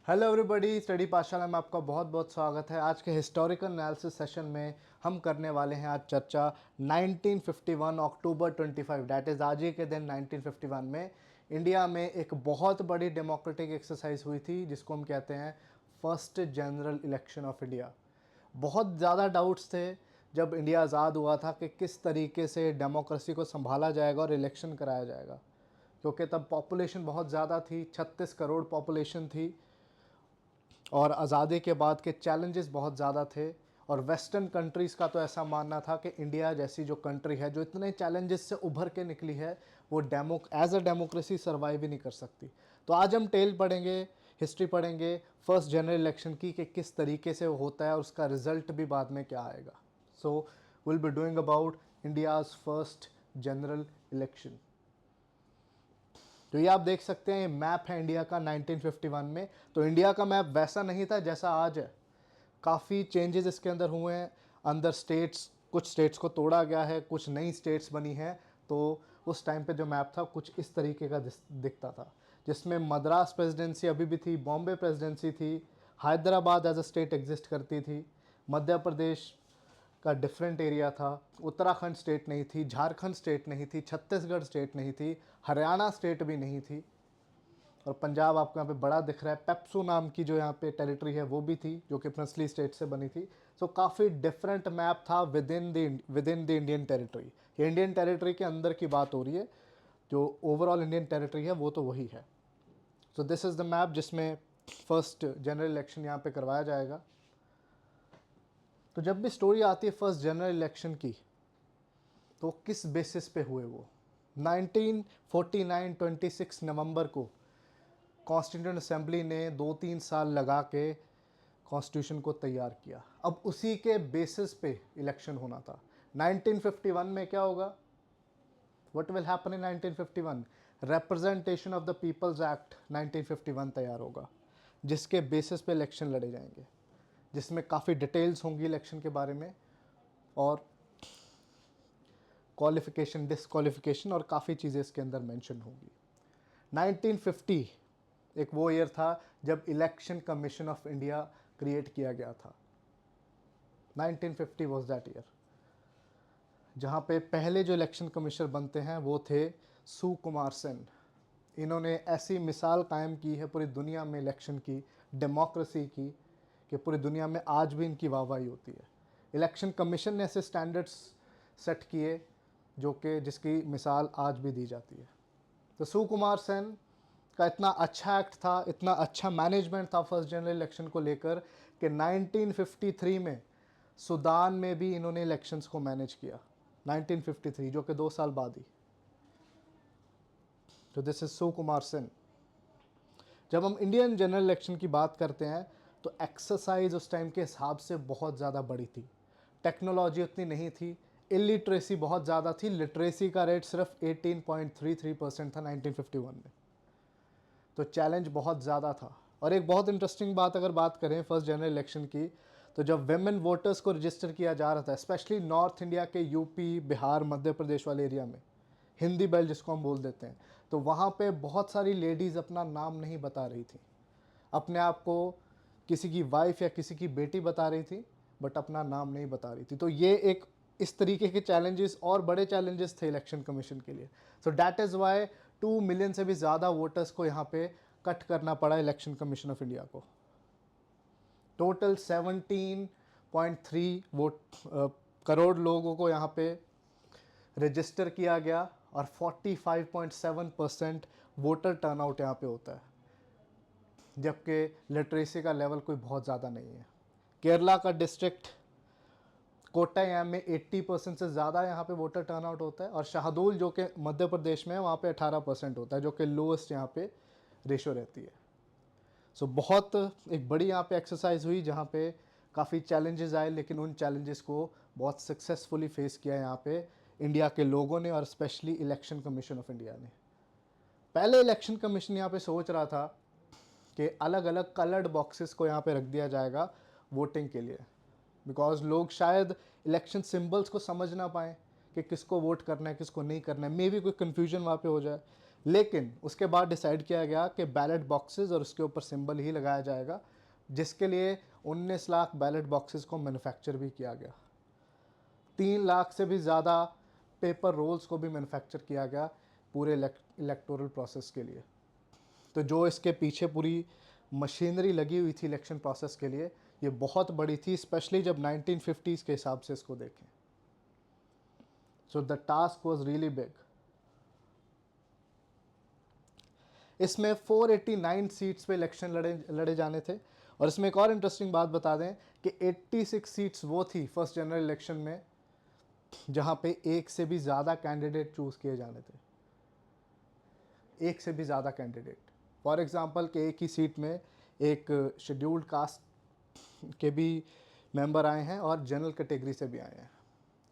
Hello everybody, study पाठशाला में आपका बहुत बहुत स्वागत है। आज के हिस्टोरिकल एनालिसिस सेशन में हम करने वाले हैं आज चर्चा 1951 अक्टूबर 25 डैट इज़ आज ही के दिन 1951 में इंडिया में एक बहुत बड़ी डेमोक्रेटिक एक्सरसाइज हुई थी जिसको हम कहते हैं first general election of India. बहुत ज़्यादा डाउट्स थे जब इंडिया आज़ाद हुआ था कि किस तरीके से डेमोक्रेसी को संभाला जाएगा और इलेक्शन कराया जाएगा, क्योंकि तब पॉपुलेशन बहुत ज़्यादा थी, 36 करोड़ पॉपुलेशन थी और आज़ादी के बाद के चैलेंजेस बहुत ज़्यादा थे। और वेस्टर्न कंट्रीज़ का तो ऐसा मानना था कि इंडिया जैसी जो कंट्री है जो इतने चैलेंजेस से उभर के निकली है वो एज अ डेमोक्रेसी सर्वाइव ही नहीं कर सकती। तो आज हम टेल पढ़ेंगे, हिस्ट्री पढ़ेंगे फर्स्ट जनरल इलेक्शन की कि किस तरीके से वो होता है और उसका रिजल्ट भी बाद में क्या आएगा। So will be doing about India's first general election. तो ये आप देख सकते हैं, ये मैप है इंडिया का 1951 में। तो इंडिया का मैप वैसा नहीं था जैसा आज है, काफ़ी चेंजेस इसके अंदर हुए हैं। अंदर स्टेट्स, कुछ स्टेट्स को तोड़ा गया है, कुछ नई स्टेट्स बनी हैं। तो उस टाइम पे जो मैप था कुछ इस तरीके का दिखता था, जिसमें मद्रास प्रेसिडेंसी अभी भी थी, बॉम्बे प्रेसिडेंसी थी, Hyderabad as a state exist करती थी, मध्य प्रदेश का डिफरेंट एरिया था, उत्तराखंड स्टेट नहीं थी, झारखंड स्टेट नहीं थी, छत्तीसगढ़ स्टेट नहीं थी, हरियाणा स्टेट भी नहीं थी, और पंजाब आपको यहाँ पे बड़ा दिख रहा है। पेप्सू नाम की जो यहाँ पे टेरिटरी है वो भी थी, जो कि प्रिंसली स्टेट से बनी थी। सो काफ़ी डिफरेंट मैप था with in the Indian territory. ये इंडियन टेरिटरी के अंदर की बात हो रही है, जो ओवरऑल इंडियन टेरिटरी है वो तो वही है। So this is the map जिसमें फर्स्ट जनरल इलेक्शन यहाँ पे करवाया जाएगा। तो जब भी स्टोरी आती है फर्स्ट जनरल इलेक्शन की, तो किस बेसिस पे हुए वो 1949 26 नवंबर को कॉन्स्टिट्यूंट असेंबली ने 2-3 साल लगा के कॉन्स्टिट्यूशन को तैयार किया। अब उसी के बेसिस पे इलेक्शन होना था। 1951 में क्या होगा, what will happen in 1951, representation of the peoples act 1951 तैयार होगा, जिसके बेसिस पे इलेक्शन लड़े जाएंगे, जिसमें काफ़ी डिटेल्स होंगी इलेक्शन के बारे में, और क्वालिफिकेशन, डिसक्वालिफिकेशन और काफ़ी चीज़ें इसके अंदर मेंशन होंगी। 1950 एक वो ईयर था जब election commission of India create किया गया था। 1950 वाज दैट ईयर, जहाँ पे पहले जो इलेक्शन कमिश्नर बनते हैं वो थे सुकुमार सेन। इन्होंने ऐसी मिसाल कायम की है पूरी दुनिया में इलेक्शन की, डेमोक्रेसी की, कि पूरी दुनिया में आज भी इनकी वाहवाही होती है। इलेक्शन कमीशन ने ऐसे स्टैंडर्ड्स सेट किए जो कि जिसकी मिसाल आज भी दी जाती है। तो सुकुमार सेन का इतना अच्छा एक्ट था, इतना अच्छा मैनेजमेंट था फर्स्ट जनरल इलेक्शन को लेकर, कि 1953 में सूडान में भी इन्होंने इलेक्शंस को मैनेज किया। 1953, जो कि 2 साल बाद ही। तो दिस इज सुकुमार सेन। जब हम इंडियन जनरल इलेक्शन की बात करते हैं तो एक्सरसाइज उस टाइम के हिसाब से बहुत ज़्यादा बड़ी थी। टेक्नोलॉजी उतनी नहीं थी, इलिटरेसी बहुत ज़्यादा थी। लिटरेसी का रेट सिर्फ 18.33% था 1951 में। तो चैलेंज बहुत ज़्यादा था। और एक बहुत इंटरेस्टिंग बात अगर बात करें फर्स्ट जनरल इलेक्शन की, तो जब वेमेन वोटर्स को रजिस्टर किया जा रहा था, स्पेशली नॉर्थ इंडिया के यूपी, बिहार, मध्य प्रदेश वाले एरिया में, हिंदी बेल्ट जिसको हम बोल देते हैं, तो वहाँ पे बहुत सारी लेडीज़ अपना नाम नहीं बता रही थी, अपने आप को किसी की वाइफ या किसी की बेटी बता रही थी, बट अपना नाम नहीं बता रही थी। तो ये एक इस तरीके के चैलेंजेस और बड़े चैलेंजेस थे इलेक्शन कमीशन के लिए। So that is why 2 million से भी ज़्यादा वोटर्स को यहाँ पे कट करना पड़ा इलेक्शन कमीशन ऑफ इंडिया को। टोटल 17.3 करोड़ लोगों को यहाँ पे रजिस्टर किया गया, और 45.7% वोटर टर्नआउट यहाँ पे होता है, जबकि लिटरेसी का लेवल कोई बहुत ज़्यादा नहीं है। केरला का डिस्ट्रिक्ट कोट्टायम में 80% से ज़्यादा यहाँ पे वोटर टर्नआउट होता है, और शाहदोल जो कि मध्य प्रदेश में है वहाँ पे 18% होता है, जो कि लोएस्ट यहाँ पे रेशो रहती है। सो बहुत एक बड़ी यहाँ पे एक्सरसाइज हुई जहाँ पे काफ़ी चैलेंजेस आए, लेकिन उन चैलेंजेस को बहुत सक्सेसफुली फेस किया यहाँ पे इंडिया के लोगों ने, और specially election commission of India ने। पहले इलेक्शन कमीशन यहाँ पे सोच रहा था कि अलग अलग कलर्ड बॉक्सेस को यहाँ पे रख दिया जाएगा वोटिंग के लिए, बिकॉज लोग शायद इलेक्शन सिंबल्स को समझ ना पाएँ कि किसको वोट करना है किसको नहीं करना है, मे भी कोई कन्फ्यूजन वहाँ पे हो जाए। लेकिन उसके बाद डिसाइड किया गया कि बैलेट बॉक्सेस और उसके ऊपर सिंबल ही लगाया जाएगा, जिसके लिए 19 लाख बैलेट बॉक्सेस को मैन्युफैक्चर भी किया गया। 3 लाख से भी ज़्यादा पेपर रोल्स को भी मैन्युफैक्चर किया गया पूरे इलेक्टोरल प्रोसेस के लिए। तो जो इसके पीछे पूरी मशीनरी लगी हुई थी इलेक्शन प्रोसेस के लिए, ये बहुत बड़ी थी, स्पेशली जब 1950s के हिसाब से इसको देखें। So the task was really big. इसमें 489 सीट्स पे इलेक्शन लड़े जाने थे। और इसमें एक और इंटरेस्टिंग बात बता दें कि 86 सीट्स वो थी फर्स्ट जनरल इलेक्शन में जहां पे एक से भी ज़्यादा कैंडिडेट चूज़ किए जाने थे, एक से भी ज़्यादा कैंडिडेट। फॉर एग्जांपल कि एक ही सीट में एक शेड्यूल्ड कास्ट के भी मेंबर आए हैं और जनरल कैटेगरी से भी आए हैं।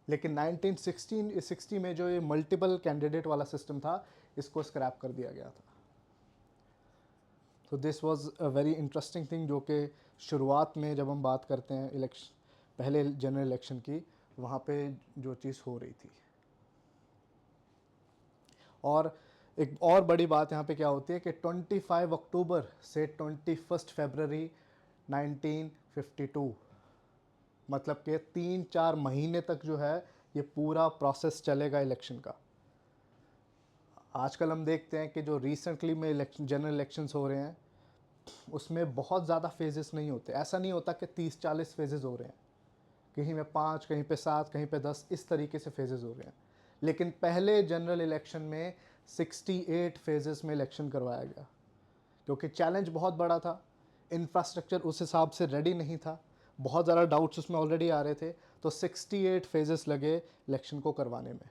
लेकिन 1960 में जो ये मल्टीपल कैंडिडेट वाला सिस्टम था, इसको स्क्रैप कर दिया गया था। तो this was a very interesting thing, जो कि शुरुआत में जब हम बात करते हैं इलेक्शन, पहले जनरल इलेक्शन की, वहाँ पे जो चीज़ हो रही थी। और एक और बड़ी बात यहाँ पे क्या होती है कि 25 अक्टूबर से 21 फरवरी 1952, मतलब कि 3-4 महीने तक जो है ये पूरा प्रोसेस चलेगा इलेक्शन का। आजकल हम देखते हैं कि जो रिसेंटली में जनरल इलेक्शंस हो रहे हैं, उसमें बहुत ज़्यादा फेजेस नहीं होते। ऐसा नहीं होता कि 30-40 फेजेस हो रहे हैं, कहीं पे 5, कहीं पे 7, कहीं पे 10, इस तरीके से फेजेस हो रहे हैं। लेकिन पहले जनरल इलेक्शन में 68 फेजेस में इलेक्शन करवाया गया, क्योंकि चैलेंज बहुत बड़ा था, इंफ्रास्ट्रक्चर उस हिसाब से रेडी नहीं था, बहुत ज़्यादा डाउट्स उसमें ऑलरेडी आ रहे थे। तो 68 फेजेस लगे इलेक्शन को करवाने में।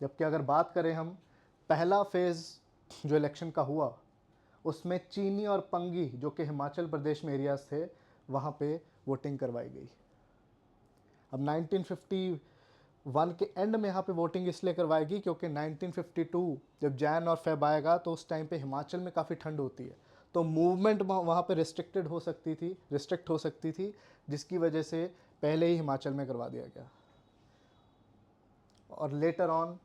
जबकि अगर बात करें हम, पहला फेज़ जो इलेक्शन का हुआ, उसमें चीनी और पंगी, जो कि हिमाचल प्रदेश में एरियाज थे, वहाँ पे वोटिंग करवाई गई। अब 1951 के एंड में यहाँ पे वोटिंग इसलिए करवाएगी क्योंकि 1952 जब जैन और फेब आएगा, तो उस टाइम पे हिमाचल में काफ़ी ठंड होती है, तो मूवमेंट वहाँ पे रिस्ट्रिक्ट हो सकती थी, जिसकी वजह से पहले ही हिमाचल में करवा दिया गया। और लेटर ऑन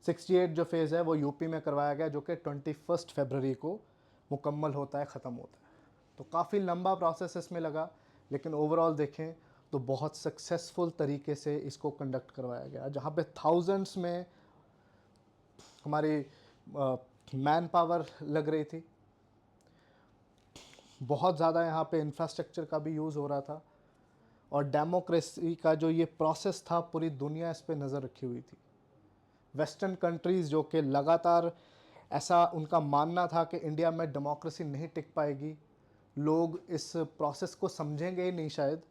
68 जो फेज़ है वो यूपी में करवाया गया, जो कि 21 फरवरी को मुकम्मल होता है, ख़त्म होता है। तो काफ़ी लंबा प्रोसेस इसमें लगा, लेकिन ओवरऑल देखें तो बहुत सक्सेसफुल तरीके से इसको कंडक्ट करवाया गया, जहाँ पे थाउजेंड्स में हमारी मैन पावर लग रही थी। बहुत ज़्यादा यहाँ पे इंफ्रास्ट्रक्चर का भी यूज़ हो रहा था, और डेमोक्रेसी का जो ये प्रोसेस था, पूरी दुनिया इस पर नज़र रखी हुई थी। वेस्टर्न कंट्रीज़ जो कि लगातार, ऐसा उनका मानना था कि इंडिया में डेमोक्रेसी नहीं टिक पाएगी, लोग इस प्रोसेस को समझेंगे ही नहीं शायद,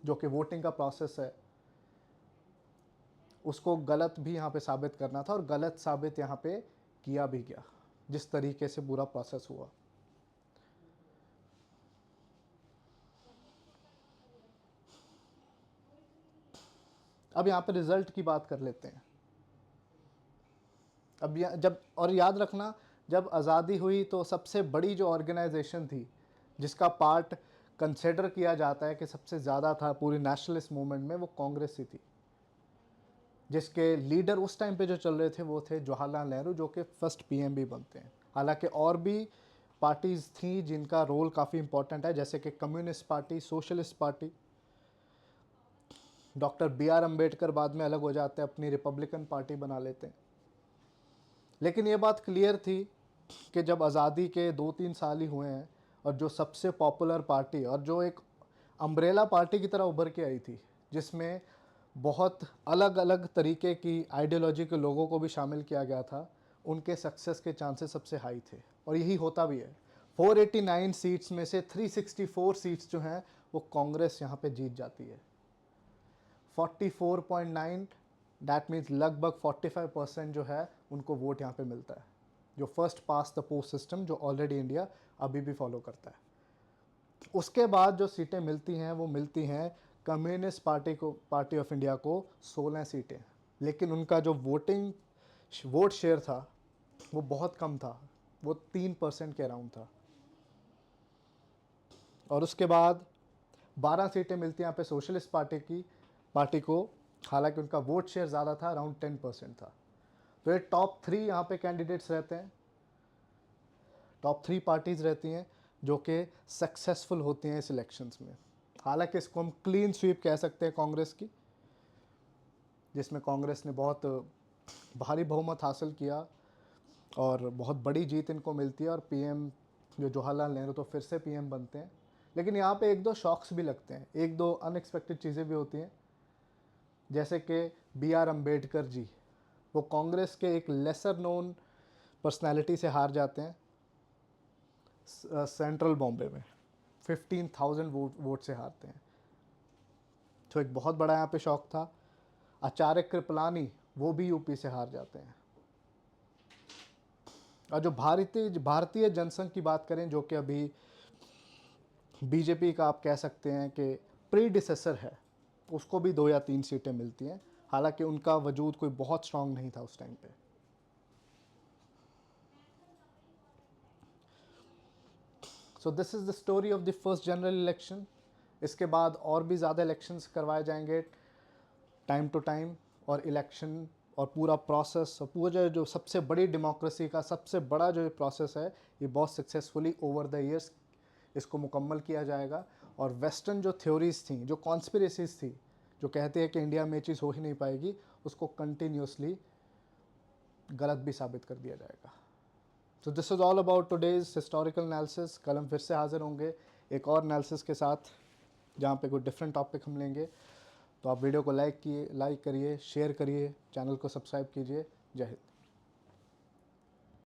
जो कि वोटिंग का प्रोसेस है, उसको गलत भी यहाँ पे साबित करना था, और गलत साबित यहाँ पे किया भी गया, जिस तरीके से पूरा प्रोसेस हुआ। अब यहाँ पे रिज़ल्ट की बात कर लेते हैं। अब जब, और याद रखना, जब आज़ादी हुई तो सबसे बड़ी जो ऑर्गेनाइजेशन थी, जिसका पार्ट कंसिडर किया जाता है कि सबसे ज़्यादा था पूरी नेशनलिस्ट मूवमेंट में, वो कांग्रेस ही थी, जिसके लीडर उस टाइम पे जो चल रहे थे वो थे जवाहरलाल नेहरू, जो कि फर्स्ट पीएम भी बनते हैं। हालांकि और भी पार्टीज़ थी जिनका रोल काफ़ी इंपॉर्टेंट है, जैसे कि communist party, socialist party. Doctor B R. Ambedkar बाद में अलग हो जाते हैं, अपनी रिपब्लिकन पार्टी बना लेते हैं। लेकिन ये बात क्लियर थी कि जब आज़ादी के 2-3 साल ही हुए हैं, और जो सबसे पॉपुलर पार्टी और जो एक अम्ब्रेला पार्टी की तरह उभर के आई थी, जिसमें बहुत अलग अलग तरीके की आइडियोलॉजी के लोगों को भी शामिल किया गया था, उनके सक्सेस के चांसेस सबसे हाई थे, और यही होता भी है। 489 सीट्स में से 364 सीट्स जो हैं वो कांग्रेस यहाँ पे जीत जाती है। 44.9, दैट मीन्स लगभग 45% जो है उनको वोट यहाँ पे मिलता है, जो first pass the post system जो ऑलरेडी इंडिया अभी भी फॉलो करता है। उसके बाद जो सीटें मिलती हैं वो मिलती हैं कम्युनिस्ट पार्टी ऑफ इंडिया को 16 सीटें। लेकिन उनका जो वोट शेयर था वो बहुत कम था, वो 3% के अराउंड था। और उसके बाद 12 सीटें मिलती हैं यहाँ पे सोशलिस्ट पार्टी को, हालांकि उनका वोट शेयर ज़्यादा था, अराउंड 10% था। तो ये टॉप 3 यहाँ पे कैंडिडेट्स रहते हैं, टॉप 3 पार्टीज़ रहती हैं जो कि सक्सेसफुल होती हैं इस इलेक्शंस में। हालांकि इसको हम क्लीन स्वीप कह सकते हैं कांग्रेस की, जिसमें कांग्रेस ने बहुत भारी बहुमत हासिल किया और बहुत बड़ी जीत इनको मिलती है, और पीएम जो जवाहरलाल नेहरू तो फिर से पीएम बनते हैं। लेकिन यहाँ पे एक दो शॉक्स भी लगते हैं, एक दो अनएक्सपेक्टेड चीज़ें भी होती हैं, जैसे कि B.R. अम्बेडकर जी, वो कांग्रेस के एक लेसर नोन पर्सनालिटी से हार जाते हैं सेंट्रल बॉम्बे में, 15,000 वोट से हारते हैं। तो एक बहुत बड़ा यहाँ पे शौक था। आचार्य कृपलानी, वो भी यूपी से हार जाते हैं। और जो भारतीय जनसंघ की बात करें, जो कि अभी बीजेपी का आप कह सकते हैं कि प्रीडिसेसर है, उसको भी 2 या 3 सीटें मिलती हैं। हालांकि उनका वजूद कोई बहुत स्ट्रांग नहीं था उस टाइम पे। So this is the story of the first general election. इसके बाद और भी ज़्यादा इलेक्शंस करवाए जाएंगे टाइम टू टाइम, और इलेक्शन और पूरा प्रोसेस और पूरा जो सबसे बड़ी डेमोक्रेसी का सबसे बड़ा जो प्रोसेस है, ये बहुत सक्सेसफुली ओवर द ईयर्स इसको मुकम्मल किया जाएगा। और वेस्टर्न जो थ्योरीज थी, जो कॉन्स्पिरेसीज थी, जो कहते हैं कि इंडिया में ये चीज़ हो ही नहीं पाएगी, उसको कंटिन्यूसली गलत भी साबित कर दिया जाएगा। So this is all about today's historical analysis. कल हम फिर से हाजिर होंगे एक और एनालिसिस के साथ, जहाँ पे कोई डिफरेंट टॉपिक हम लेंगे। तो आप वीडियो को लाइक करिए, शेयर करिए, चैनल को सब्सक्राइब कीजिए। जय हिंद।